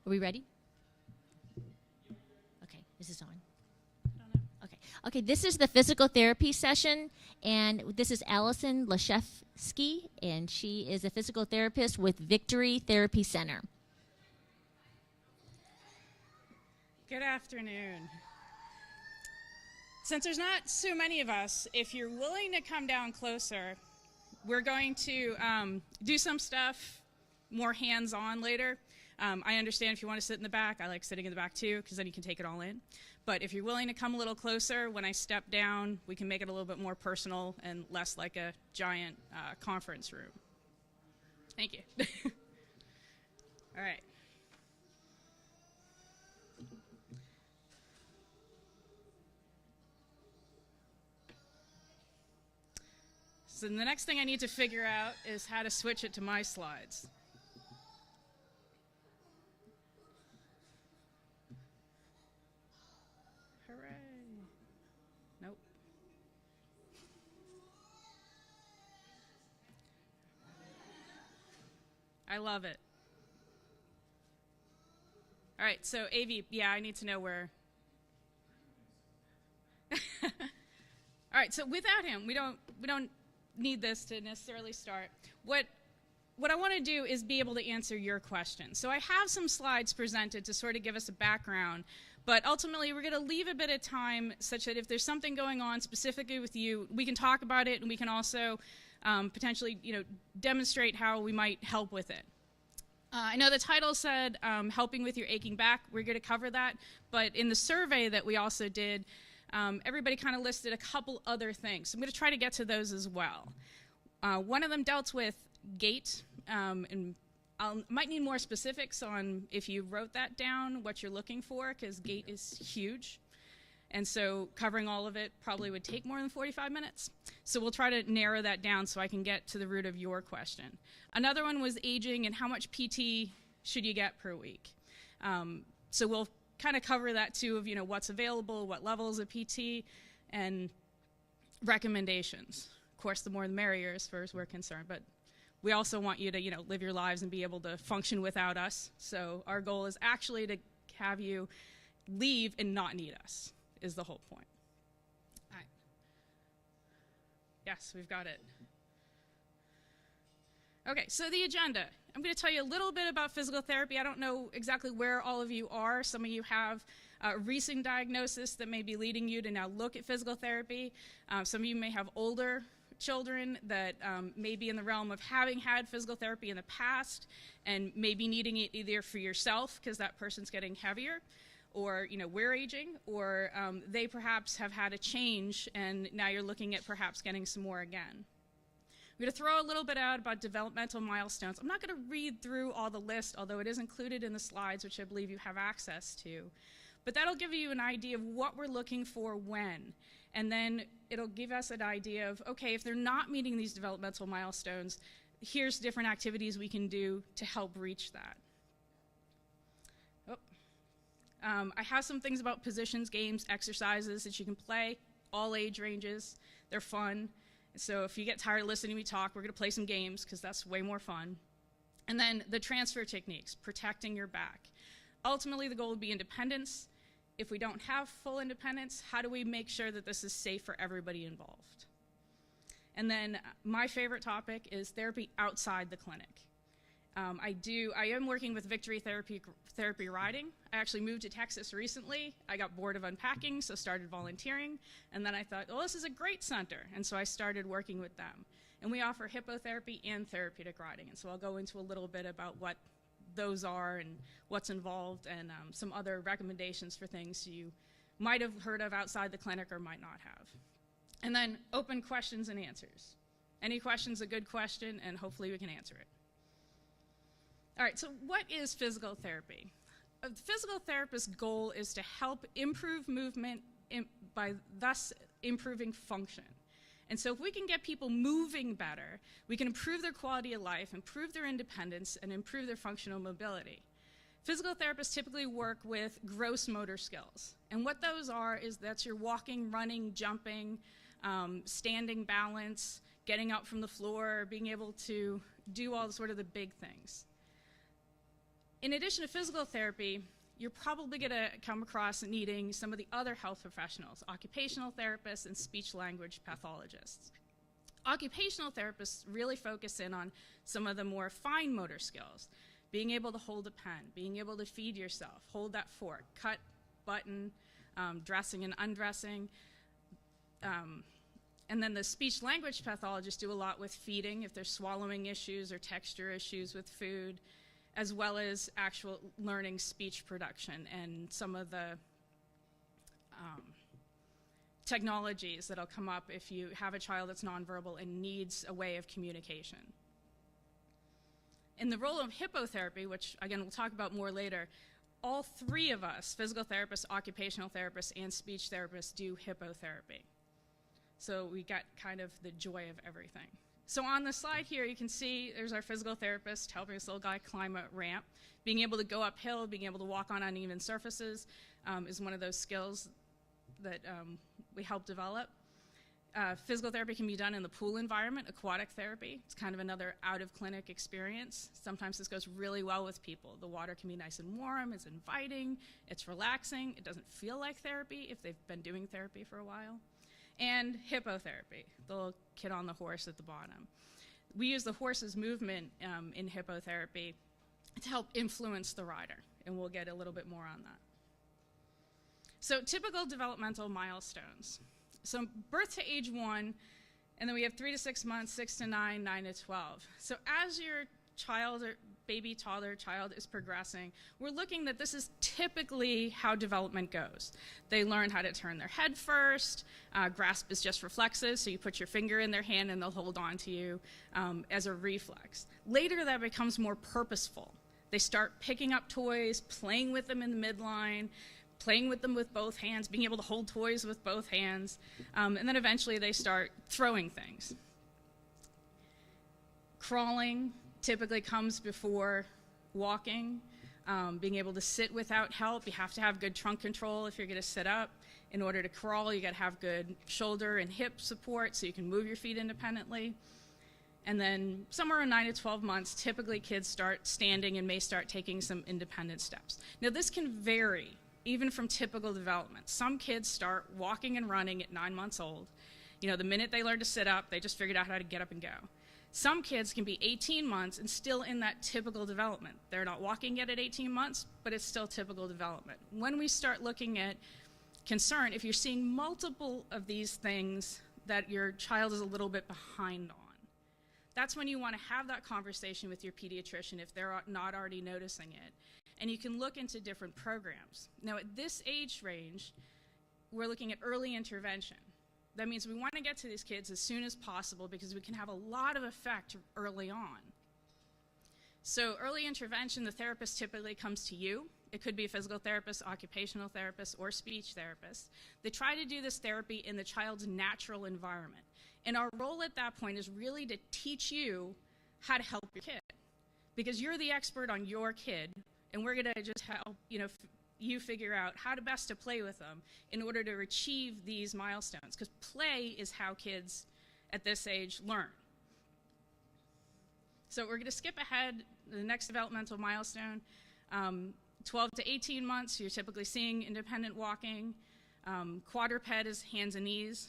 Are we ready? Okay, is this on? Okay. Okay, this is the physical therapy session, and this is Allison Lashevsky, and she is a physical therapist with Victory Therapy Center. Good afternoon. Since there's not so many of us, if you're willing to come down closer, we're going to do some stuff more hands-on later. I understand if you want to sit in the back. I like sitting in the back too, because then you can take it all in. But if you're willing to come a little closer, when I step down, we can make it a little bit more personal and less like a giant conference room. Thank you. All right. So the next thing I need to figure out is how to switch it to my slides. Hooray. Nope. I love it. All right, so AV, yeah, I need to know where. All right, so without him, we don't need this to necessarily start. What I want to do is be able to answer your questions. So I have some slides presented to sort of give us a background, but ultimately we're going to leave a bit of time such that if there's something going on specifically with you, we can talk about it, and we can also potentially, demonstrate how we might help with it. I know the title said helping with your aching back. We're going to cover that, but in the survey that we also did, everybody kind of listed a couple other things. So I'm going to try to get to those as well. One of them dealt with gait, and I might need more specifics on if you wrote that down, what you're looking for, because gait is huge. And so covering all of it probably would take more than 45 minutes. So we'll try to narrow that down so I can get to the root of your question. Another one was aging and how much PT should you get per week. So we'll kind of cover that too of what's available, what levels of PT, and recommendations. Of course, the more the merrier as far as we're concerned, but we also want you to live your lives and be able to function without us. So our goal is actually to have you leave and not need us, is the whole point. All right. Yes, we've got it. Okay, so the agenda. I'm going to tell you a little bit about physical therapy. I don't know exactly where all of you are. Some of you have a recent diagnosis that may be leading you to now look at physical therapy. Some of you may have older children that may be in the realm of having had physical therapy in the past and maybe needing it either for yourself because that person's getting heavier, or we're aging, or they perhaps have had a change and now you're looking at perhaps getting some more again. I'm going to throw a little bit out about developmental milestones. I'm not going to read through all the list, although it is included in the slides, which I believe you have access to. But that'll give you an idea of what we're looking for when. And then it'll give us an idea of, okay, if they're not meeting these developmental milestones, here's different activities we can do to help reach that. I have some things about positions, games, exercises that you can play, all age ranges. They're fun. So if you get tired of listening to me talk, we're going to play some games because that's way more fun. And then the transfer techniques, protecting your back. Ultimately, the goal would be independence. If we don't have full independence, how do we make sure that this is safe for everybody involved? And then my favorite topic is therapy outside the clinic. I am working with Victory Therapy Riding. I actually moved to Texas recently. I got bored of unpacking, so started volunteering. And then I thought, well, this is a great center. And so I started working with them. And we offer hippotherapy and therapeutic riding. And so I'll go into a little bit about what those are and what's involved, and some other recommendations for things you might have heard of outside the clinic or might not have. And then open questions and answers. Any question's a good question, and hopefully we can answer it. All right, so what is physical therapy? The physical therapist's goal is to help improve movement by thus improving function. And so if we can get people moving better, we can improve their quality of life, improve their independence, and improve their functional mobility. Physical therapists typically work with gross motor skills. And what those are is that's your walking, running, jumping, standing balance, getting up from the floor, being able to do all sort of the big things. In addition to physical therapy, you're probably going to come across needing some of the other health professionals, occupational therapists and speech-language pathologists. Occupational therapists really focus in on some of the more fine motor skills, being able to hold a pen, being able to feed yourself, hold that fork, cut, button, dressing and undressing. And then the speech-language pathologists do a lot with feeding, if there's swallowing issues or texture issues with food, as well as actual learning speech production and some of the technologies that'll come up if you have a child that's nonverbal and needs a way of communication. In the role of hippotherapy, which again we'll talk about more later, all three of us, physical therapists, occupational therapists, and speech therapists, do hippotherapy. So we got kind of the joy of everything. So on the slide here, you can see there's our physical therapist helping this little guy climb a ramp. Being able to go uphill, being able to walk on uneven surfaces is one of those skills that we help develop. Physical therapy can be done in the pool environment, aquatic therapy. It's kind of another out-of-clinic experience. Sometimes this goes really well with people. The water can be nice and warm, it's inviting, it's relaxing. It doesn't feel like therapy if they've been doing therapy for a while. And hippotherapy, the little kid on the horse at the bottom. We use the horse's movement in hippotherapy to help influence the rider, and we'll get a little bit more on that. So typical developmental milestones. So birth to age 1, and then we have 3 to 6 months, 6 to 9, 9 to 12. So as your child or baby, toddler, child is progressing, we're looking that this is typically how development goes. They learn how to turn their head first. Grasp is just reflexive, so you put your finger in their hand and they'll hold on to you as a reflex. Later that becomes more purposeful. They start picking up toys, playing with them in the midline, playing with them with both hands, being able to hold toys with both hands, and then eventually they start throwing things. Crawling typically comes before walking. Being able to sit without help, you have to have good trunk control if you're going to sit up. In order to crawl, you got to have good shoulder and hip support so you can move your feet independently. And then somewhere around 9 to 12 months, typically kids start standing and may start taking some independent steps. Now this can vary even from typical development. Some kids start walking and running at 9 months old. You know, the minute they learn to sit up, they just figured out how to get up and go. Some kids can be 18 months and still in that typical development. They're not walking yet at 18 months, but it's still typical development. When we start looking at concern, if you're seeing multiple of these things that your child is a little bit behind on, that's when you want to have that conversation with your pediatrician if they're not already noticing it. And you can look into different programs. Now at this age range, we're looking at early intervention. That means we want to get to these kids as soon as possible because we can have a lot of effect early on. So early intervention, the therapist typically comes to you. It could be a physical therapist, occupational therapist, or speech therapist. They try to do this therapy in the child's natural environment. And our role at that point is really to teach you how to help your kid. Because you're the expert on your kid, and we're going to just help you figure out how to best to play with them in order to achieve these milestones. Because play is how kids at this age learn. So we're going to skip ahead to the next developmental milestone. 12 to 18 months, you're typically seeing independent walking. Quadruped is hands and knees.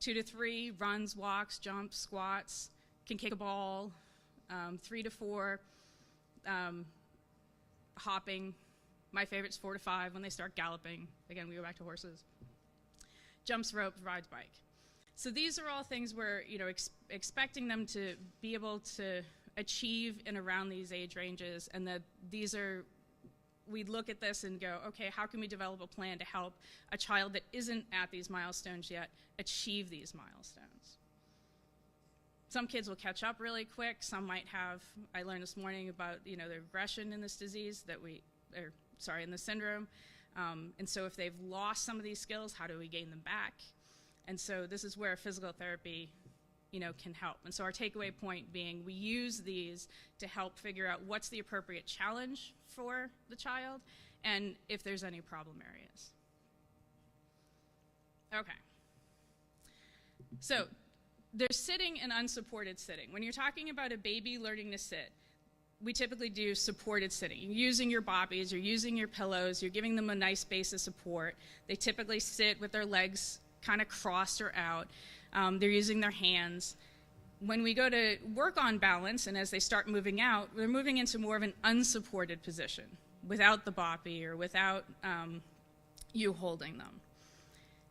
2 to 3, runs, walks, jumps, squats, can kick a ball. 3 to 4, hopping. My favorite's 4 to 5 when they start galloping. Again, we go back to horses. Jumps rope, rides bike. So these are all things where, expecting them to be able to achieve in around these age ranges, and that we look at this and go, okay, how can we develop a plan to help a child that isn't at these milestones yet achieve these milestones? Some kids will catch up really quick. Some might have, I learned this morning about, the regression in this disease in the syndrome. And so if they've lost some of these skills, how do we gain them back? And so this is where physical therapy, can help. And so our takeaway point being we use these to help figure out what's the appropriate challenge for the child and if there's any problem areas. Okay. So there's sitting and unsupported sitting. When you're talking about a baby learning to sit, we typically do supported sitting. You're using your boppies, you're using your pillows, you're giving them a nice base of support. They typically sit with their legs kind of crossed or out. They're using their hands. When we go to work on balance, and as they start moving out, they're moving into more of an unsupported position without the boppy or without you holding them.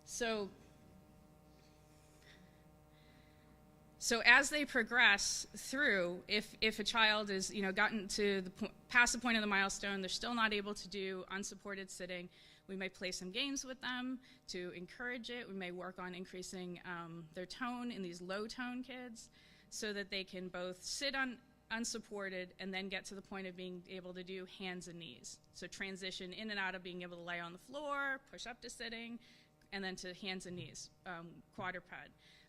So as they progress through, if a child is, gotten to past the point of the milestone, they're still not able to do unsupported sitting, we may play some games with them to encourage it. We may work on increasing their tone in these low tone kids so that they can both sit on unsupported and then get to the point of being able to do hands and knees. So transition in and out of being able to lay on the floor, push up to sitting, and then to hands and knees, quadruped,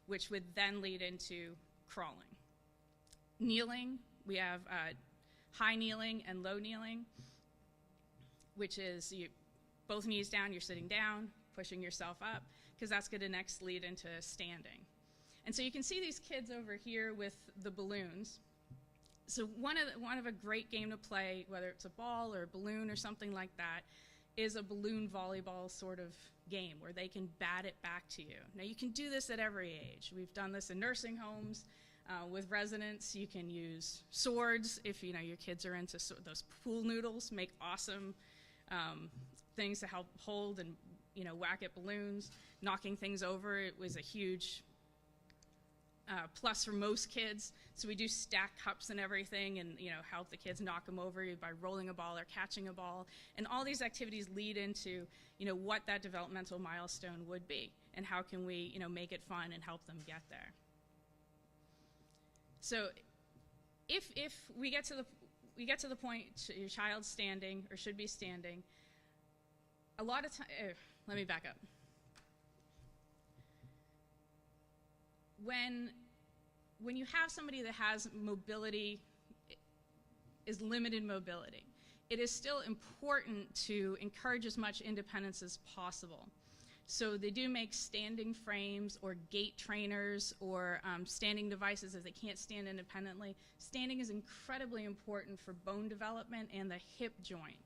which would then lead into crawling. Kneeling, we have high kneeling and low kneeling, which is both knees down, you're sitting down, pushing yourself up, because that's going to next lead into standing. And so you can see these kids over here with the balloons. So one of a great game to play, whether it's a ball or a balloon or something like that, is a balloon volleyball sort of game where they can bat it back to you. Now you can do this at every age. We've done this in nursing homes with residents. You can use swords if your kids are into those pool noodles, make awesome things to help hold and whack at balloons. Knocking things over, it was a huge plus for most kids. So we do stack cups and everything and help the kids knock them over by rolling a ball or catching a ball. And all these activities lead into what that developmental milestone would be and how can we make it fun and help them get there. So if we get to the point your child's standing or should be standing, a lot of time, let me back up. When you have somebody that has mobility, is limited mobility, it is still important to encourage as much independence as possible. So they do make standing frames or gait trainers or standing devices if they can't stand independently. Standing is incredibly important for bone development and the hip joint.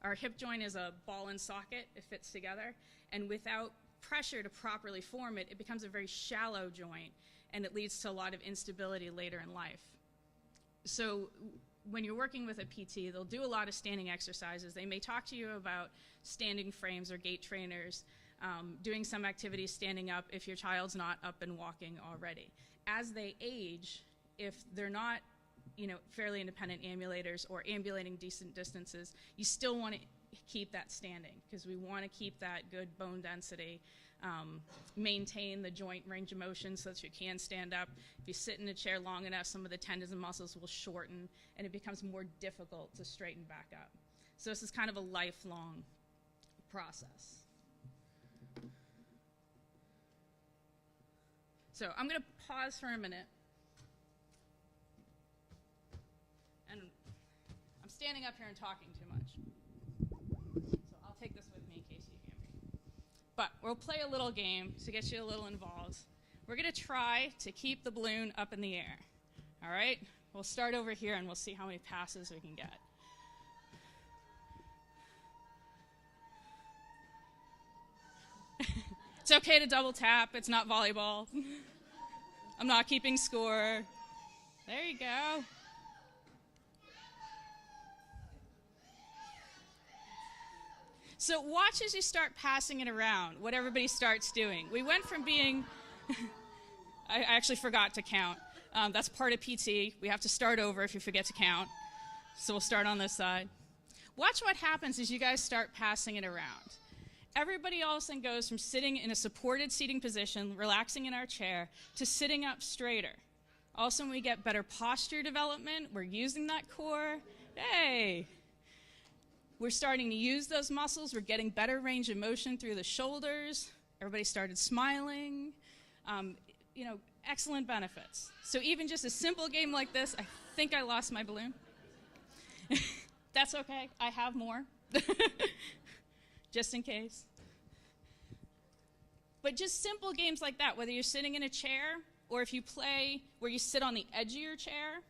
Our hip joint is a ball and socket. It fits together. And without pressure to properly form it, it becomes a very shallow joint, and it leads to a lot of instability later in life. So when you're working with a PT, they'll do a lot of standing exercises. They may talk to you about standing frames or gait trainers, doing some activities standing up if your child's not up and walking already. As they age, if they're not fairly independent ambulators or ambulating decent distances, you still want to keep that standing because we want to keep that good bone density, maintain the joint range of motion so that you can stand up. If you sit in a chair long enough, some of the tendons and muscles will shorten and it becomes more difficult to straighten back up. So this is kind of a lifelong process. So I'm going to pause for a minute. And I'm standing up here and talking too much. So I'll take this with me in case you hear me. But we'll play a little game to get you a little involved. We're going to try to keep the balloon up in the air. All right? We'll start over here and we'll see how many passes we can get. It's okay to double tap. It's not volleyball. I'm not keeping score. There you go. So watch as you start passing it around, what everybody starts doing. We went from being, I actually forgot to count. That's part of PT. We have to start over if you forget to count. So we'll start on this side. Watch what happens as you guys start passing it around. Everybody all of a sudden goes from sitting in a supported seating position, relaxing in our chair, to sitting up straighter. Also, when we get better posture development, we're using that core. Hey! We're starting to use those muscles. We're getting better range of motion through the shoulders. Everybody started smiling. Excellent benefits. So even just a simple game like this, I think I lost my balloon. That's okay. I have more. Just in case. But just simple games like that, whether you're sitting in a chair or if you play where you sit on the edge of your chair,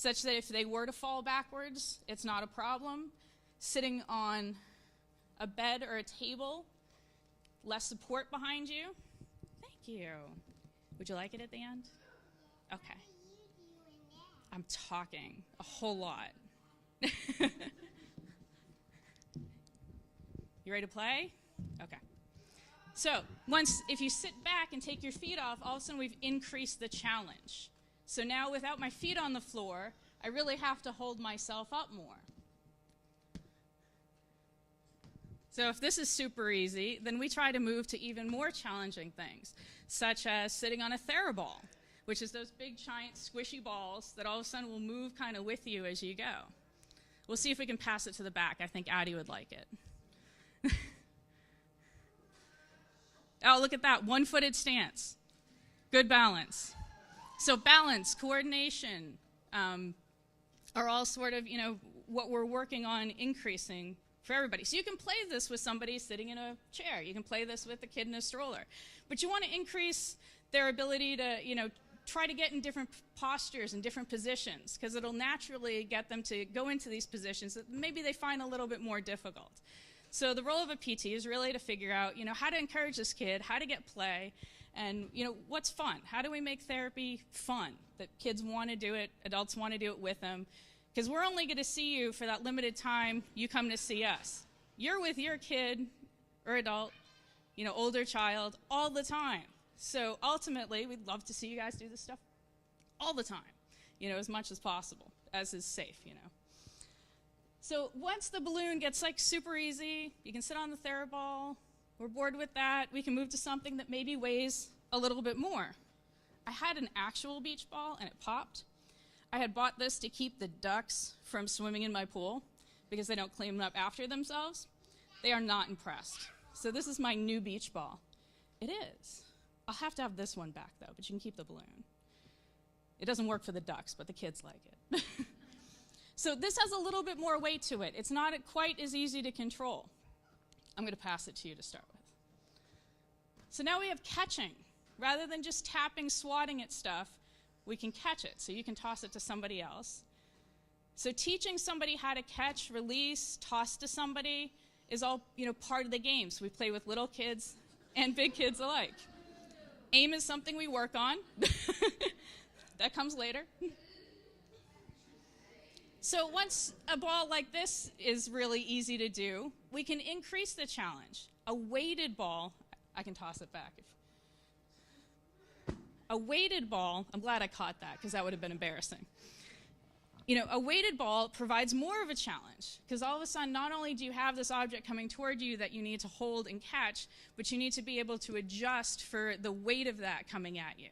such that if they were to fall backwards, it's not a problem. Sitting on a bed or a table, less support behind you. Thank you. Would you like it at the end? Okay. I'm talking a whole lot. You ready to play? Okay. So if you sit back and take your feet off, all of a sudden we've increased the challenge. So now without my feet on the floor, I really have to hold myself up more. So if this is super easy, then we try to move to even more challenging things, such as sitting on a TheraBall, which is those big, giant, squishy balls that all of a sudden will move kind of with you as you go. We'll see if we can pass it to the back. I think Addie would like it. Oh, look at that, one-footed stance. Good balance. So balance, coordination are all sort of, what we're working on increasing for everybody. So you can play this with somebody sitting in a chair. You can play this with a kid in a stroller. But you want to increase their ability to, try to get in different postures and different positions, because it'll naturally get them to go into these positions that maybe they find a little bit more difficult. So the role of a PT is really to figure out, how to encourage this kid, how to get play, and, what's fun. How do we make therapy fun, that kids want to do it, adults want to do it with them? Because we're only going to see you for that limited time you come to see us. You're with your kid or adult, older child, all the time. So ultimately, we'd love to see you guys do this stuff all the time, as much as possible, as is safe, So once the balloon gets super easy, you can sit on the TheraBall. We're bored with that. We can move to something that maybe weighs a little bit more. I had an actual beach ball and it popped. I had bought this to keep the ducks from swimming in my pool because they don't clean up after themselves. They are not impressed. So this is my new beach ball. It is. I'll have to have this one back though, but you can keep the balloon. It doesn't work for the ducks, but the kids like it. So this has a little bit more weight to it. It's not quite as easy to control. I'm going to pass it to you to start with. So now we have catching. Rather than just tapping, swatting at stuff, we can catch it. So you can toss it to somebody else. So teaching somebody how to catch, release, toss to somebody is all part of the game. So we play with little kids and big kids alike. Aim is something we work on. That comes later. So once a ball like this is really easy to do, we can increase the challenge. A weighted ball, I can toss it back. A weighted ball, I'm glad I caught that because that would have been embarrassing. A weighted ball provides more of a challenge because all of a sudden not only do you have this object coming toward you that you need to hold and catch, but you need to be able to adjust for the weight of that coming at you.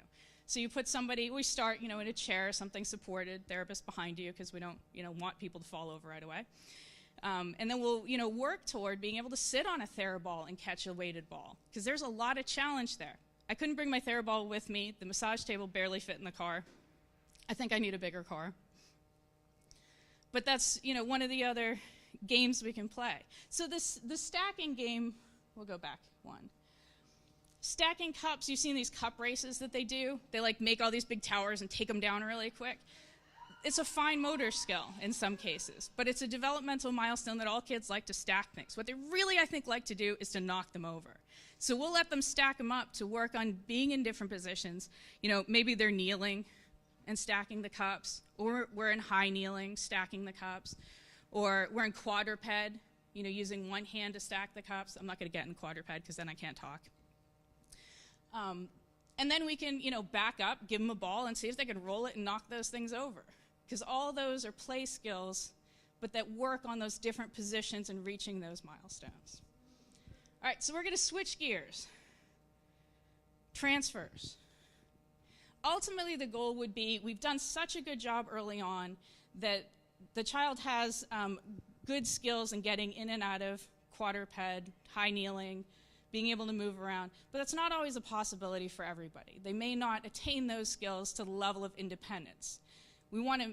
So you put somebody, we start, in a chair, something supported, therapist behind you because we don't, want people to fall over right away. And then we'll, work toward being able to sit on a TheraBall and catch a weighted ball because there's a lot of challenge there. I couldn't bring my TheraBall with me. The massage table barely fit in the car. I think I need a bigger car. But that's, one of the other games we can play. So the stacking game, we'll go back one. Stacking cups, you've seen these cup races that they do. They make all these big towers and take them down really quick. It's a fine motor skill in some cases, but it's a developmental milestone that all kids like to stack things. What they really, I think, like to do is to knock them over. So we'll let them stack them up to work on being in different positions. Maybe they're kneeling and stacking the cups, or we're in high kneeling, stacking the cups, or we're in quadruped, using one hand to stack the cups. I'm not going to get in quadruped because then I can't talk. And then we can, back up, give them a ball, and see if they can roll it and knock those things over. Because all those are play skills, but that work on those different positions and reaching those milestones. All right, so we're going to switch gears. Transfers. Ultimately, the goal would be, we've done such a good job early on that the child has good skills in getting in and out of quadruped, high kneeling, being able to move around, but that's not always a possibility for everybody. They may not attain those skills to the level of independence. We want to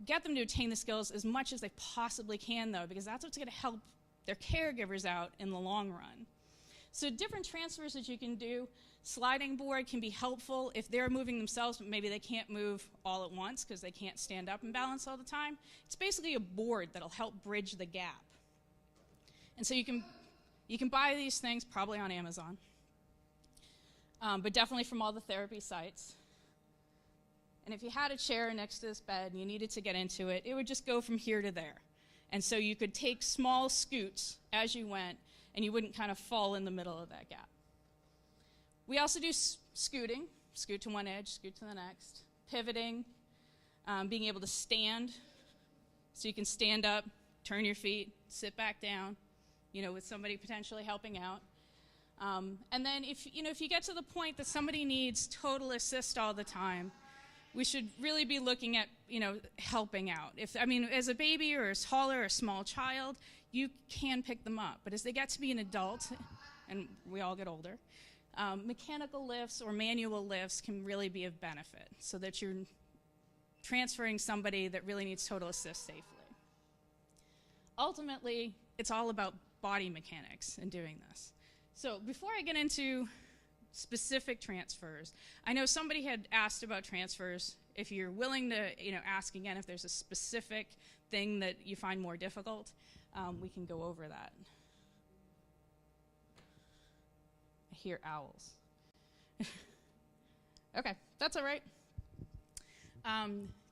get them to attain the skills as much as they possibly can, though, because that's what's going to help their caregivers out in the long run. So different transfers that you can do. Sliding board can be helpful if they're moving themselves, but maybe they can't move all at once because they can't stand up and balance all the time. It's basically a board that'll help bridge the gap. And so you can buy these things probably on Amazon, but definitely from all the therapy sites. And if you had a chair next to this bed and you needed to get into it, it would just go from here to there. And so you could take small scoots as you went, and you wouldn't kind of fall in the middle of that gap. We also do scooting, scoot to one edge, scoot to the next, pivoting, being able to stand, so you can stand up, turn your feet, sit back down, with somebody potentially helping out. And then if you get to the point that somebody needs total assist all the time, we should really be looking at, helping out. As a baby or a taller or small child, you can pick them up. But as they get to be an adult, and we all get older, mechanical lifts or manual lifts can really be of benefit so that you're transferring somebody that really needs total assist safely. Ultimately, it's all about body mechanics in doing this. So before I get into specific transfers, I know somebody had asked about transfers. If you're willing to ask again if there's a specific thing that you find more difficult, we can go over that. I hear owls. Okay, that's all right.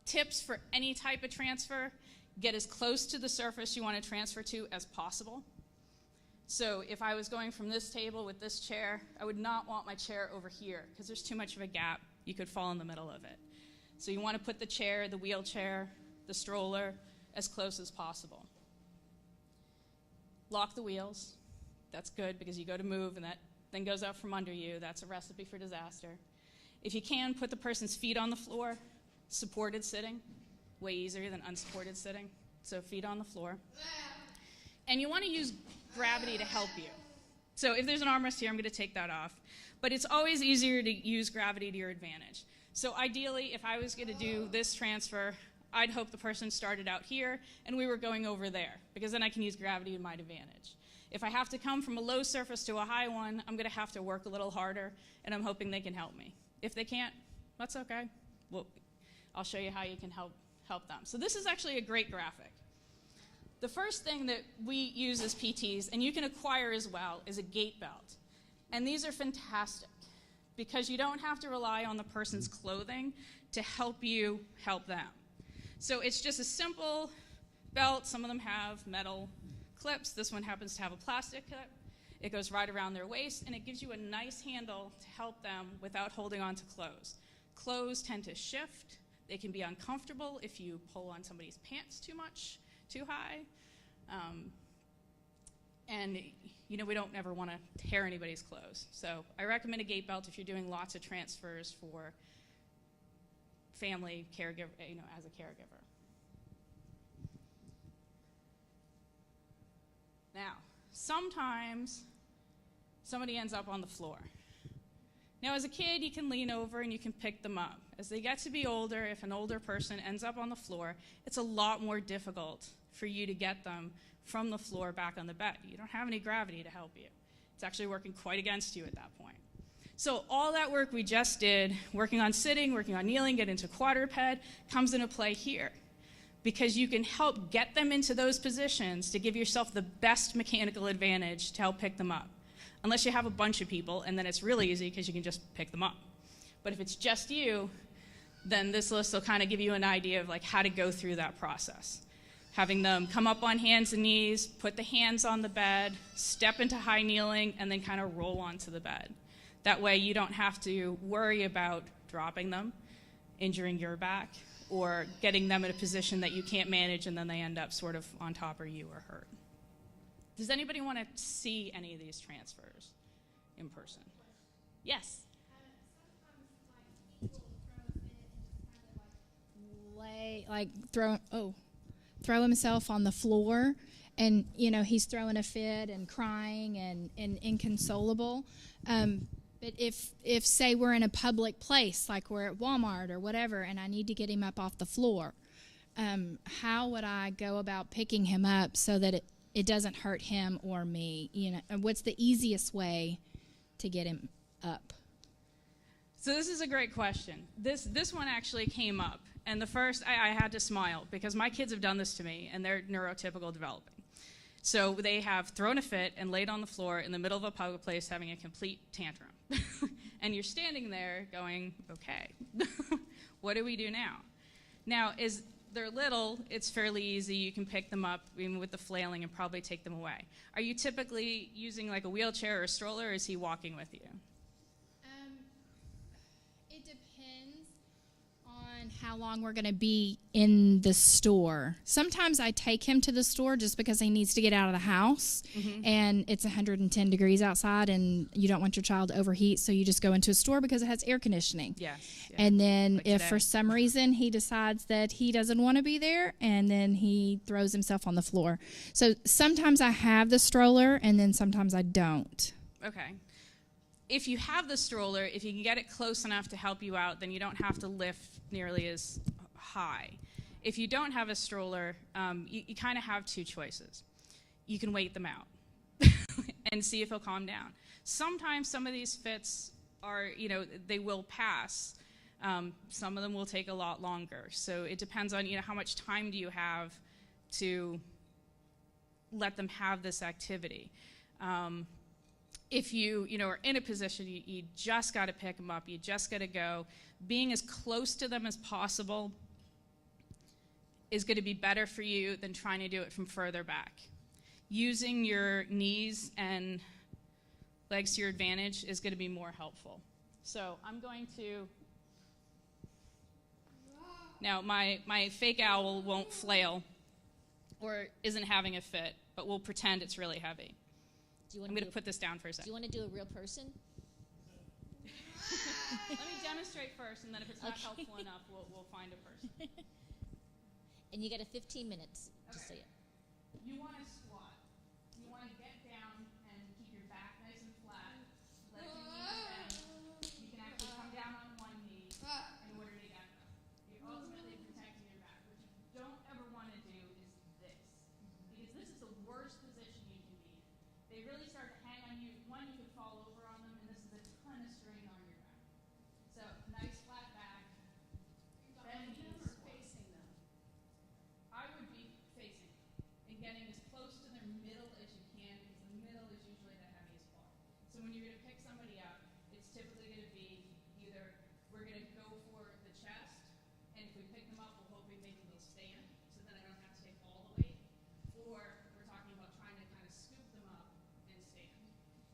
Tips for any type of transfer: get as close to the surface you want to transfer to as possible. So if I was going from this table with this chair, I would not want my chair over here because there's too much of a gap. You could fall in the middle of it. So you want to put the chair, the wheelchair, the stroller as close as possible. Lock the wheels. That's good because you go to move and that thing goes out from under you. That's a recipe for disaster. If you can, put the person's feet on the floor. Supported sitting, way easier than unsupported sitting. So feet on the floor. And you want to use gravity to help you. So if there's an armrest here, I'm going to take that off. But it's always easier to use gravity to your advantage. So ideally, if I was going to do this transfer, I'd hope the person started out here and we were going over there, because then I can use gravity to my advantage. If I have to come from a low surface to a high one, I'm going to have to work a little harder, and I'm hoping they can help me. If they can't, that's okay. Well, I'll show you how you can help them. So this is actually a great graphic. The first thing that we use as PTs, and you can acquire as well, is a gait belt. And these are fantastic because you don't have to rely on the person's clothing to help you help them. So it's just a simple belt. Some of them have metal clips. This one happens to have a plastic clip. It goes right around their waist, and it gives you a nice handle to help them without holding on to clothes. Clothes tend to shift. They can be uncomfortable if you pull on somebody's pants too much, too high. And we don't ever want to tear anybody's clothes. So I recommend a gait belt if you're doing lots of transfers for family caregiver, as a caregiver. Now, sometimes somebody ends up on the floor. Now, as a kid, you can lean over and you can pick them up. As they get to be older, if an older person ends up on the floor, it's a lot more difficult for you to get them from the floor back on the bed. You don't have any gravity to help you. It's actually working quite against you at that point. So all that work we just did, working on sitting, working on kneeling, get into quadruped, comes into play here. Because you can help get them into those positions to give yourself the best mechanical advantage to help pick them up. Unless you have a bunch of people, and then it's really easy because you can just pick them up. But if it's just you, then this list will kind of give you an idea of how to go through that process. Having them come up on hands and knees, put the hands on the bed, step into high kneeling, and then kind of roll onto the bed. That way you don't have to worry about dropping them, injuring your back, or getting them in a position that you can't manage and then they end up sort of on top of you or hurt. Does anybody want to see any of these transfers in person? Yes? Sometimes people throw a fit and just kind of throw himself on the floor, and he's throwing a fit and crying and inconsolable. But if say we're in a public place, like we're at Walmart or whatever, and I need to get him up off the floor, how would I go about picking him up so that it doesn't hurt him or me. You know, what's the easiest way to get him up? So this is a great question. This one actually came up, and the first, I had to smile because my kids have done this to me, and they're neurotypical developing. So they have thrown a fit and laid on the floor in the middle of a public place having a complete tantrum. And you're standing there going, okay, what do we do now? Now, as they're little, it's fairly easy. You can pick them up even with the flailing and probably take them away. Are you typically using like a wheelchair or a stroller, or is he walking with you? It depends on how long we're going to be in the store. Sometimes I take him to the store just because he needs to get out of the house, and it's 110 degrees outside, and you don't want your child to overheat, so you just go into a store because it has air conditioning. Yes. Yeah. And then Like if today. for some reason he decides that he doesn't want to be there, and then he throws himself on the floor. So sometimes I have the stroller, and then sometimes I don't. Okay. If you have the stroller, if you can get it close enough to help you out, then you don't have to lift nearly as high. If you don't have a stroller, you kind of have two choices. You can wait them out and see if he'll calm down. Sometimes some of these fits are, they will pass. Some of them will take a lot longer. So it depends on, how much time do you have to let them have this activity. If you, are in a position, you just got to pick them up, you just got to go. Being as close to them as possible is going to be better for you than trying to do it from further back. Using your knees and legs to your advantage is going to be more helpful. So I'm going to, now my fake owl won't flail or isn't having a fit, but we'll pretend it's really heavy. I'm going to put this down for a second. Do you want to do a real person? Let me demonstrate first, and then if it's not helpful enough, we'll find a person. And you got a 15 minutes to say it. You want to squat. You want to get down and keep your back nice and flat. Let your knees bend. You can actually come down on one knee in order to get them. You're ultimately protecting your back. What you don't ever want to do is this, because this is the worst position you can be in. They really start to hang on you. One, you could fall over on them, and this is a ton of strain on your back. So, nice flat back. Bend knees. Facing them. I would be facing them and getting as close to their middle as you can, because the middle is usually the heaviest part. So when you're going to pick somebody up, it's typically going to be either we're going to go for the chest, and if we pick them up, we're hoping maybe they'll stand, so then I don't have to take all the weight, or we're talking about trying to kind of scoop them up and stand.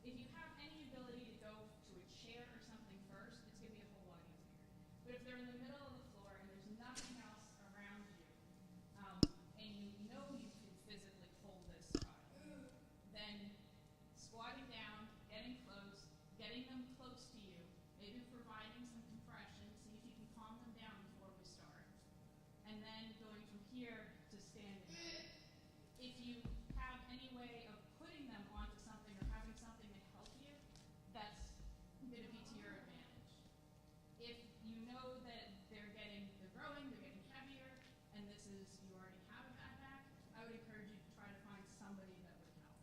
If you have any ability to go to a chair or something first, it's going to be a whole lot easier. But if they're in the middle of the floor and there's nothing else around you, and you know you can physically hold this child, then squatting down, getting them close to you, maybe providing some compression, see if you can calm them down before we start, and then going from here to standing. If you have any way of putting them onto something or having something to help you, that's going to be to your advantage. If you know that they're growing, they're getting heavier, and you already have a bad back, I would encourage you to try to find somebody that would help,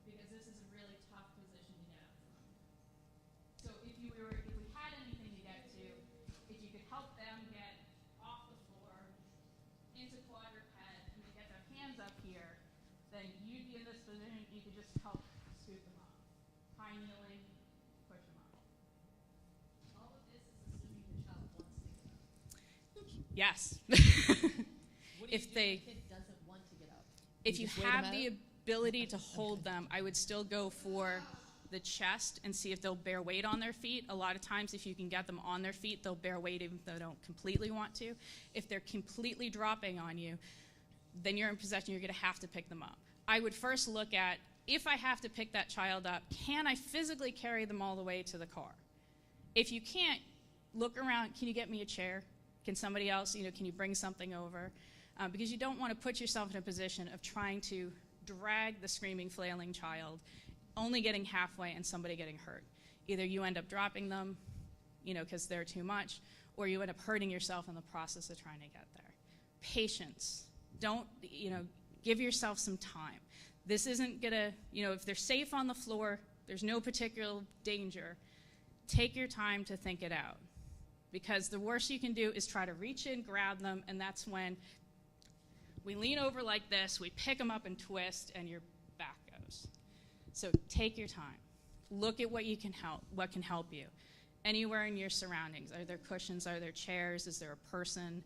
because this is a really tough position to get up from. So if we had anything to get to, if you could help them get off the floor into quadruped, and then get their hands up here, then you'd be in this position, you could just help scoot them up. High kneeling, push them up. All of this is assuming the child wants to get up. Yes. What do you If do they, if the kid doesn't want to get up? if you just wait have them the out? ability to hold them, I would still go for the chest and see if they'll bear weight on their feet. A lot of times, if you can get them on their feet, they'll bear weight even if they don't completely want to. If they're completely dropping on you, then you're in possession, you're going to have to pick them up. I would first look at, if I have to pick that child up, can I physically carry them all the way to the car? If you can't, look around, can you get me a chair? Can somebody else, can you bring something over? Because you don't want to put yourself in a position of trying to drag the screaming, flailing child, only getting halfway and somebody getting hurt. Either you end up dropping them, because they're too much, or you end up hurting yourself in the process of trying to get there. Patience. Don't, give yourself some time. This isn't gonna, if they're safe on the floor, there's no particular danger, take your time to think it out. Because the worst you can do is try to reach in, grab them, and that's when we lean over like this, we pick them up and twist, and your back goes. So take your time. Look at what can help you. Anywhere in your surroundings. Are there cushions? Are there chairs? Is there a person?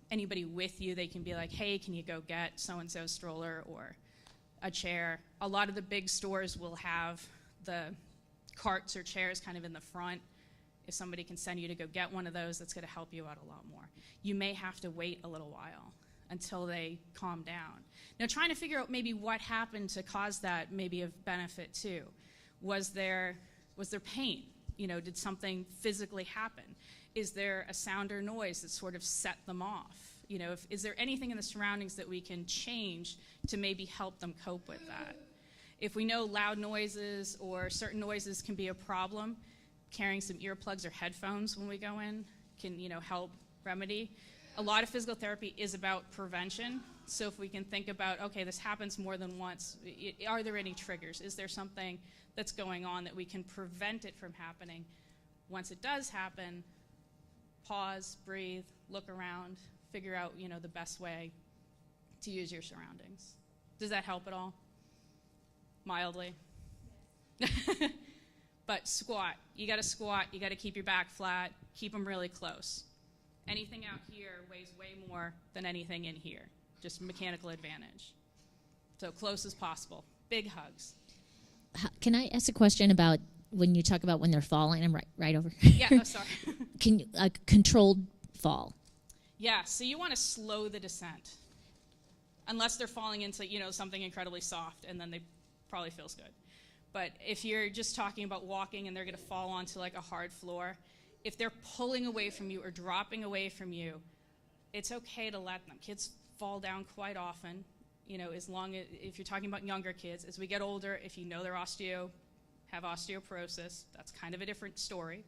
Anybody with you? They can be like, hey, can you go get so-and-so's stroller or a chair? A lot of the big stores will have the carts or chairs kind of in the front. If somebody can send you to go get one of those, that's going to help you out a lot more. You may have to wait a little while until they calm down. Now, trying to figure out maybe what happened to cause that may be of benefit too. Was there pain? Did something physically happen? Is there a sound or noise that sort of set them off? Is there anything in the surroundings that we can change to maybe help them cope with that? If we know loud noises or certain noises can be a problem, carrying some earplugs or headphones when we go in can, help remedy. A lot of physical therapy is about prevention. So if we can think about, okay, this happens more than once, are there any triggers? Is there something that's going on that we can prevent it from happening? Once it does happen, pause, breathe, look around, figure out, the best way to use your surroundings. Does that help at all? Mildly? But squat. You got to squat. You got to keep your back flat. Keep them really close. Anything out here weighs way more than anything in here. Just mechanical advantage. So close as possible. Big hugs. Can I ask a question about when you talk about when they're falling? I'm right over here. Yeah, sorry. Can you, a controlled fall? Yeah, so you want to slow the descent. Unless they're falling into, something incredibly soft, and then they probably feels good. But if you're just talking about walking and they're going to fall onto like a hard floor, if they're pulling away from you or dropping away from you, it's okay to let them. Kids fall down quite often, as long as, if you're talking about younger kids. As we get older, if you know they're have osteoporosis, that's kind of a different story.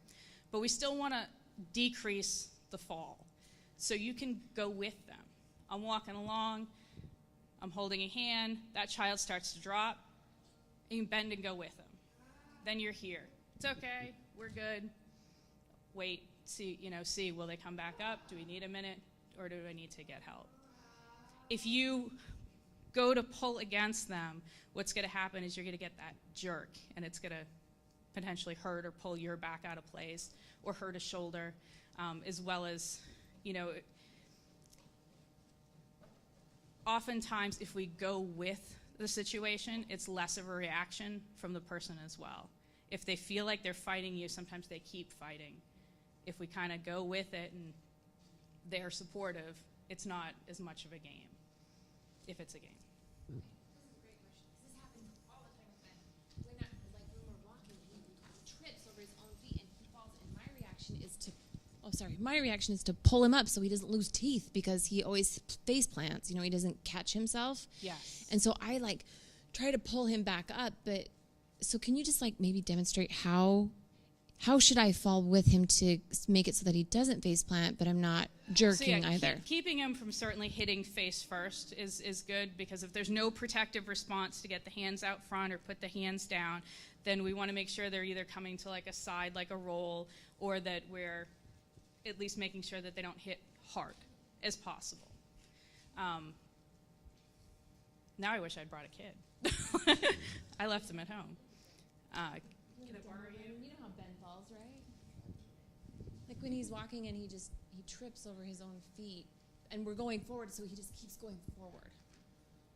But we still want to decrease the fall. So you can go with them. I'm walking along, I'm holding a hand, that child starts to drop, you can bend and go with them. Then you're here. It's okay, we're good. Wait, see, will they come back up? Do we need a minute, or do I need to get help? If you go to pull against them, what's going to happen is you're going to get that jerk, and it's going to potentially hurt or pull your back out of place or hurt a shoulder, as well as, oftentimes if we go with the situation, it's less of a reaction from the person as well. If they feel like they're fighting you, sometimes they keep fighting. If we kind of go with it and they're supportive, it's not as much of a game, if it's a game. This is a great question. This happens all the time with Ben. When we're walking, he trips over his own feet and he falls. And my reaction is to pull him up so he doesn't lose teeth, because he always face plants. He doesn't catch himself. Yes. And so I try to pull him back up. But so can you just maybe demonstrate how should I fall with him to make it so that he doesn't face plant, but I'm not jerking either? Keeping him from certainly hitting face first is good, because if there's no protective response to get the hands out front or put the hands down, then we want to make sure they're either coming to a side, like a roll, or that we're at least making sure that they don't hit hard as possible. Now I wish I'd brought a kid. I left him at home. Can I borrow you? You know how Ben falls, right? When he's walking and he trips over his own feet, and we're going forward, so he just keeps going forward.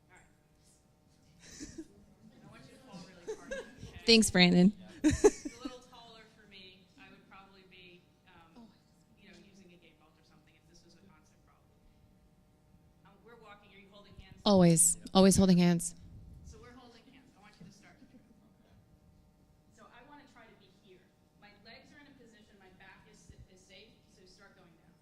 All right. I want you to fall really hard. Okay? Thanks, Brandon. It's a little taller for me. I would probably be, using a gait belt or something if this was a constant problem. We're walking. Are you holding hands? Always holding hands. So we're holding hands. I want you to start here. So I want to try to be here. My legs are in a position. My back is safe. So start going down.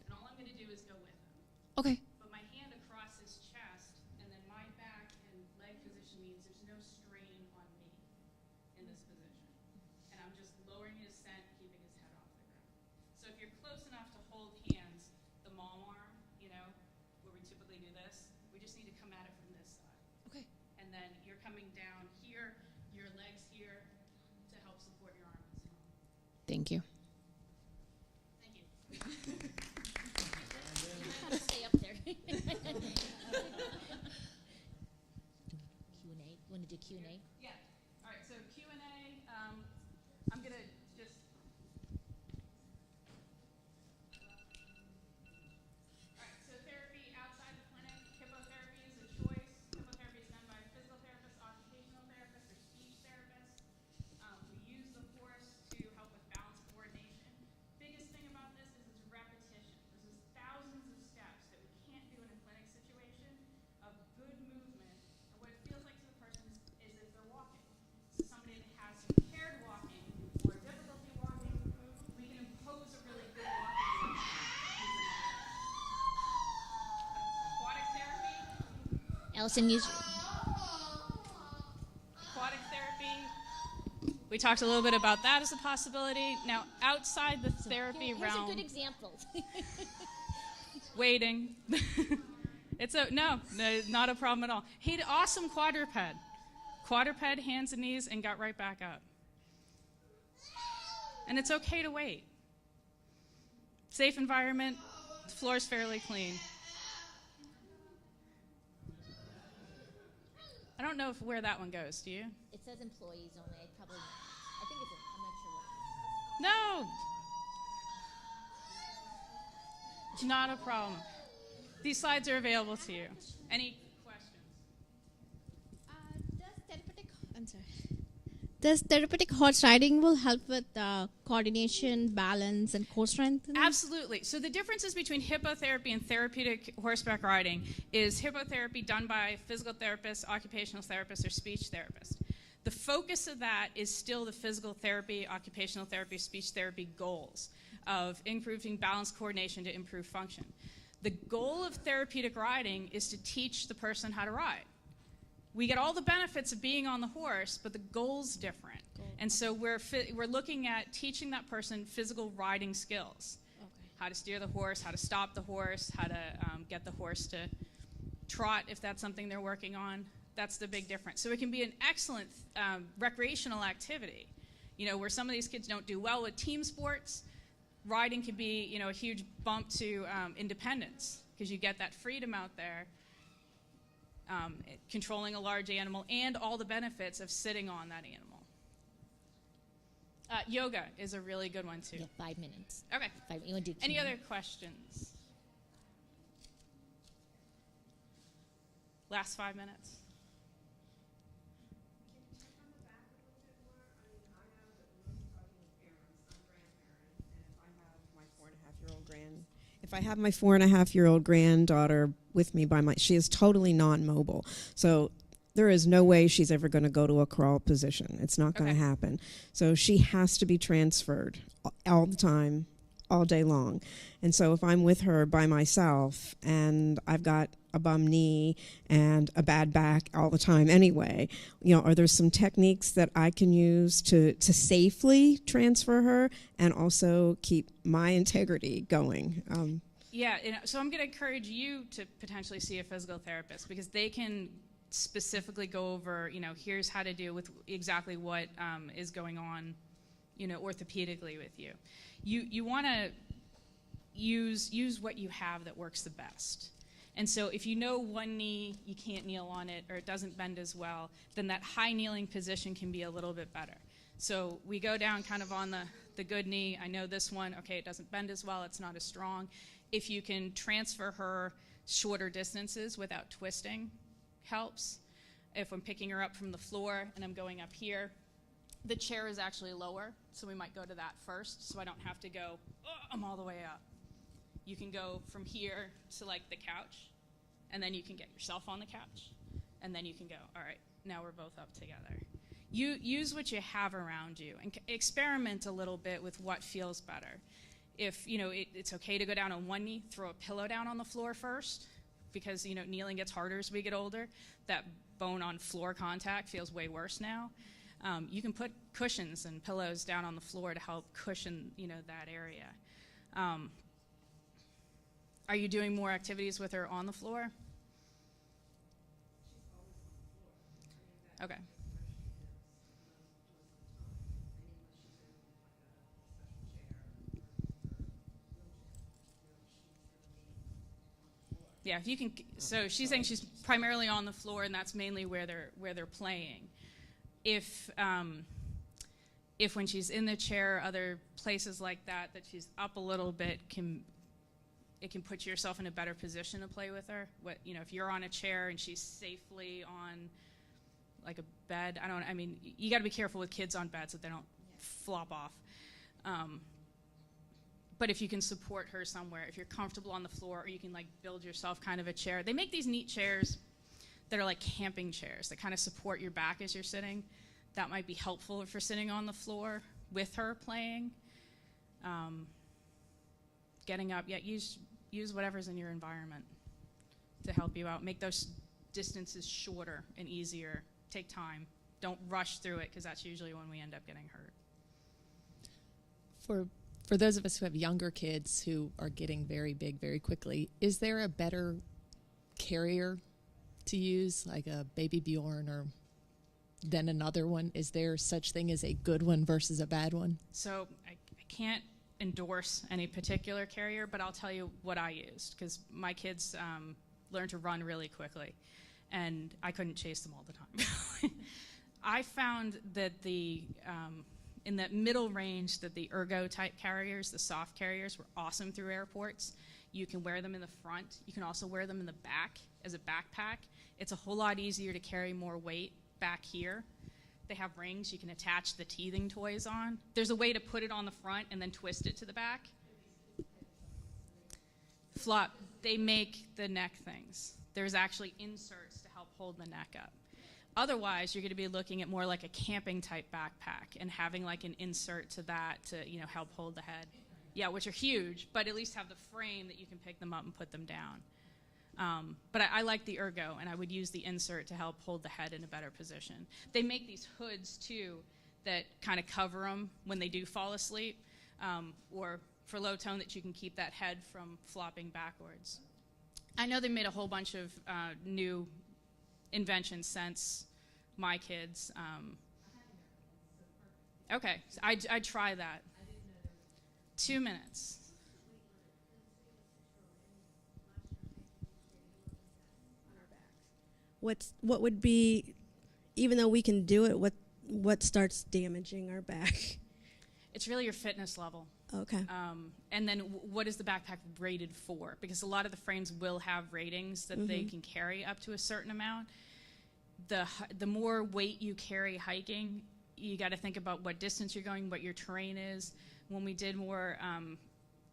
And all I'm going to do is go with him. Okay. But my hand across his chest, and then my back and leg position means there's no strain on me in this position. And I'm just lowering his scent, keeping his head off the ground. So if you're close enough to hold hands, the mom arm, where we typically do this, we just need to come at it from this side. Okay. And then you're coming down here, your legs here to help support your arms. Thank you. Thank you. Stay up there. Q&A. You want to do Q&A? Yeah. All right. So Q&A. I'm gonna just. All right. So therapy outside the clinic. Hippotherapy is a choice. Hippotherapy is done by a physical therapist, occupational therapist, or speech therapist. We use the horse to help with balance coordination. Biggest thing about this is it's repetition. This is thousands of steps that we can't do in a clinic situation of good movement. And what it feels like to the person is if they're walking. So somebody that has some impaired walking or difficulty walking, we can impose a really good walking movement. Aquatic therapy. Allison, use. Aquatic therapy. We talked a little bit about that as a possibility. Now, outside the therapy Here's realm, a good example. waiting. It's no, not a problem at all. He had awesome quadruped. Quadruped, hands and knees, and got right back up. And it's okay to wait. Safe environment, the floor's fairly clean. I don't know where that one goes, do you? It says employees only. I think it's. I'm not sure what it is. No! Not a problem. These slides are available to you. Any questions? Does therapeutic horse riding will help with coordination, balance, and core strength? Absolutely. So the differences between hippotherapy and therapeutic horseback riding is hippotherapy done by physical therapists, occupational therapists, or speech therapists. The focus of that is still the physical therapy, occupational therapy, speech therapy goals of improving balance coordination to improve function. The goal of therapeutic riding is to teach the person how to ride. We get all the benefits of being on the horse, but the goal's different. And so we're looking at teaching that person physical riding skills. Okay. How to steer the horse, how to stop the horse, how to get the horse to trot if that's something they're working on. That's the big difference. So it can be an excellent recreational activity. You know, where some of these kids don't do well with team sports, riding can be, you know, a huge bump to independence because you get that freedom out there. Controlling a large animal and all the benefits of sitting on that animal. Yoga is a really good one too. Yeah, 5 minutes. Okay. You want to do Any Q&A? other questions? Last 5 minutes. If I have my 4.5-year-old granddaughter with me she is totally non-mobile. So there is no way she's ever going to go to a crawl position. It's not going to happen. So she has to be transferred all the time, all day long. And so if I'm with her by myself and I've got a bum knee and a bad back all the time anyway, you know, are there some techniques that I can use to safely transfer her and also keep my integrity going? Yeah, so I'm going to encourage you to potentially see a physical therapist because they can specifically go over, you know, here's how to deal with exactly what is going on, you know, orthopedically with you. You want to use what you have that works the best. And so if you know one knee, you can't kneel on it, or it doesn't bend as well, then that high kneeling position can be a little bit better. So we go down kind of on the good knee. I know this one, okay, it doesn't bend as well, it's not as strong. If you can transfer her shorter distances without twisting, helps. If I'm picking her up from the floor and I'm going up here, the chair is actually lower, so we might go to that first, so I don't have to go, I'm all the way up. You can go from here to like the couch, and then you can get yourself on the couch, and then you can go, all right, now we're both up together. You use what you have around you and experiment a little bit with what feels better. If, you know, it's okay to go down on one knee, throw a pillow down on the floor first, because, you know, kneeling gets harder as we get older. That bone on floor contact feels way worse now. You can put cushions and pillows down on the floor to help cushion, you know, that area. Are you doing more activities with her on the floor? Okay. Yeah, if you can. So she's saying she's primarily on the floor, and that's mainly where they're playing. If when she's in the chair, other places like that she's up a little bit, it can put yourself in a better position to play with her. If you're on a chair and she's safely on like a bed, you got to be careful with kids on beds so they don't flop off. But if you can support her somewhere, if you're comfortable on the floor, or you can like build yourself kind of a chair. They make these neat chairs that are like camping chairs that kind of support your back as you're sitting. That might be helpful if you're sitting on the floor with her playing. Getting up, use whatever's in your environment to help you out. Make those distances shorter and easier. Take time. Don't rush through it, because that's usually when we end up getting hurt. For those of us who have younger kids who are getting very big very quickly, is there a better carrier to use, like a Baby Bjorn or than another one? Is there such thing as a good one versus a bad one? So I can't endorse any particular carrier, but I'll tell you what I used, because my kids learned to run really quickly, and I couldn't chase them all the time. I found that in that middle range, that the ergo type carriers, the soft carriers, were awesome through airports. You can wear them in the front. You can also wear them in the back as a backpack. It's a whole lot easier to carry more weight back here. They have rings you can attach the teething toys on. There's a way to put it on the front and then twist it to the back. Flop, they make the neck things. There's actually inserts to help hold the neck up. Otherwise, you're going to be looking at more like a camping type backpack and having like an insert to that to help hold the head. Yeah, which are huge, but at least have the frame that you can pick them up and put them down. But I like the ergo, and I would use the insert to help hold the head in a better position. They make these hoods too that kind of cover them when they do fall asleep, or for low tone, that you can keep that head from flopping backwards. I know they made a whole bunch of new inventions since my kids. Okay, so I'd try that. 2 minutes. What would be, even though we can do it, what starts damaging our back? It's really your fitness level. Okay. And then what is the backpack rated for? Because a lot of the frames will have ratings that they can carry up to a certain amount. The more weight you carry hiking, you got to think about what distance you're going, what your terrain is. When we did more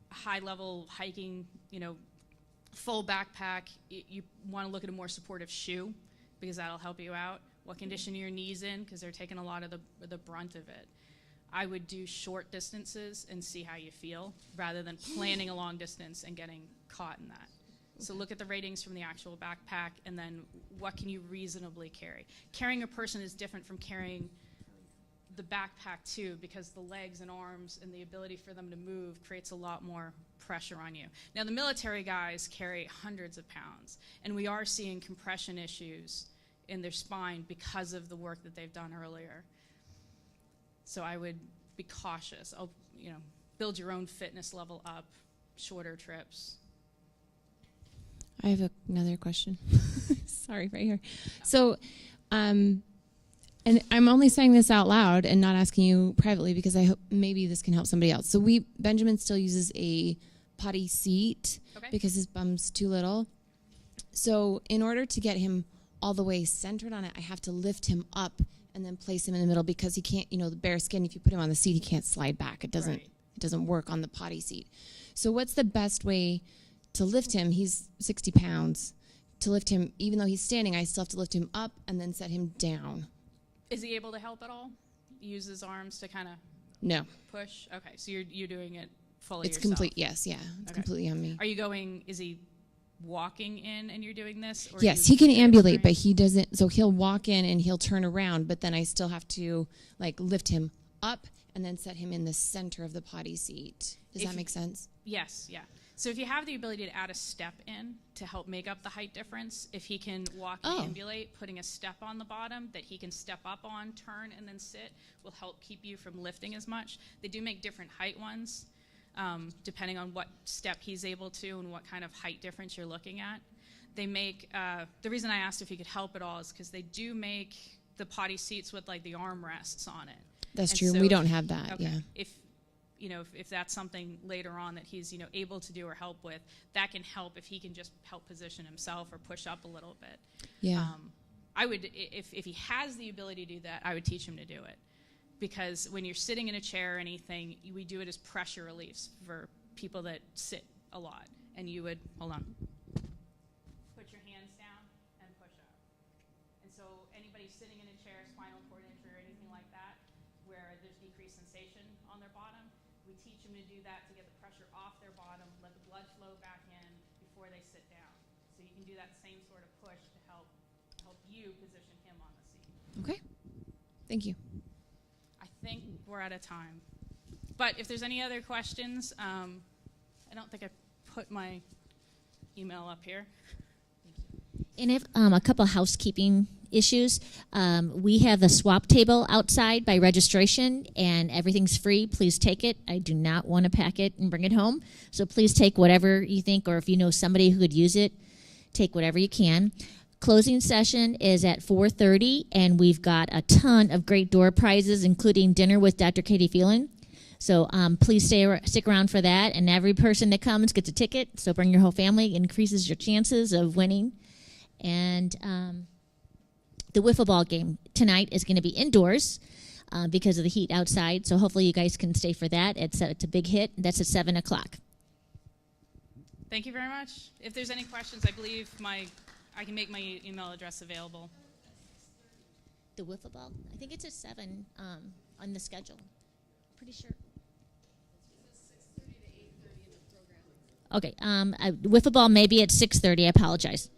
high-level hiking, full backpack, you want to look at a more supportive shoe, because that'll help you out. What condition are your knees in, because they're taking a lot of the brunt of it. I would do short distances and see how you feel, rather than planning a long distance and getting caught in that. So look at the ratings from the actual backpack, and then what can you reasonably carry. Carrying a person is different from carrying the backpack too, because the legs and arms and the ability for them to move creates a lot more pressure on you. Now the military guys carry hundreds of pounds, and we are seeing compression issues in their spine because of the work that they've done earlier. So I would be cautious. Build your own fitness level up, shorter trips. I have another question. Sorry, right here. So, and I'm only saying this out loud and not asking you privately, because I hope maybe this can help somebody else. So Benjamin still uses a potty seat because his bum's too little. So in order to get him all the way centered on it, I have to lift him up and then place him in the middle, because he can't, the bare skin, if you put him on the seat, he can't slide back. It doesn't work on the potty seat. So what's the best way to lift him? He's 60 pounds. To lift him, even though he's standing, I still have to lift him up and then set him down. Is he able to help at all? Use his arms to kind of No. push? Okay, so you're doing it fully It's yourself. complete, yes, yeah. It's completely on me. Are you going, is he walking in and you're doing this? Or Yes, he can ambulate, but he doesn't. So he'll walk in and he'll turn around, but then I still have to lift him up and then set him in the center of the potty seat. Does that make sense? Yes, yeah. So if you have the ability to add a step in to help make up the height difference, if he can walk Oh. and ambulate, putting a step on the bottom that he can step up on, turn, and then sit will help keep you from lifting as much. They do make different height ones, depending on what step he's able to and what kind of height difference you're looking at. They make, the reason I asked if he could help at all is because they do make the potty seats with like the armrests on it. That's And true. so We don't have that. Okay. Yeah. If that's something later on that he's, able to do or help with, that can help if he can just help position himself or push up a little bit. Yeah. I would, if he has the ability to do that, I would teach him to do it. Because when you're sitting in a chair or anything, we do it as pressure reliefs for people that sit a lot. And you would, hold on, put your hands down and push up. And so anybody sitting in a chair, spinal cord injury or anything like that, where there's decreased sensation on their bottom, we teach them to do that to get the pressure off their bottom, let the blood flow back in before they sit down. So you can do that same sort of push to help you position him on the seat. Okay. Thank you. I think we're out of time. But if there's any other questions, I don't think I put my email up here. And if a couple housekeeping issues, we have the swap table outside by registration, and everything's free. Please take it. I do not want to pack it and bring it home. So please take whatever you think, or if you know somebody who could use it, take whatever you can. Closing session is at 4:30, and we've got a ton of great door prizes, including dinner with Dr. Katie Phelan. So please stick around for that, and every person that comes gets a ticket, so bring your whole family. It increases your chances of winning. And the wiffle ball game tonight is going to be indoors because of the heat outside, so hopefully you guys can stay for that. It's a big hit. That's at 7 o'clock. Thank you very much. If there's any questions, I believe I can make my email address available. The wiffle ball? I think it's at 7 on the schedule. Pretty sure. Okay, wiffle ball may be at 6:30. I apologize.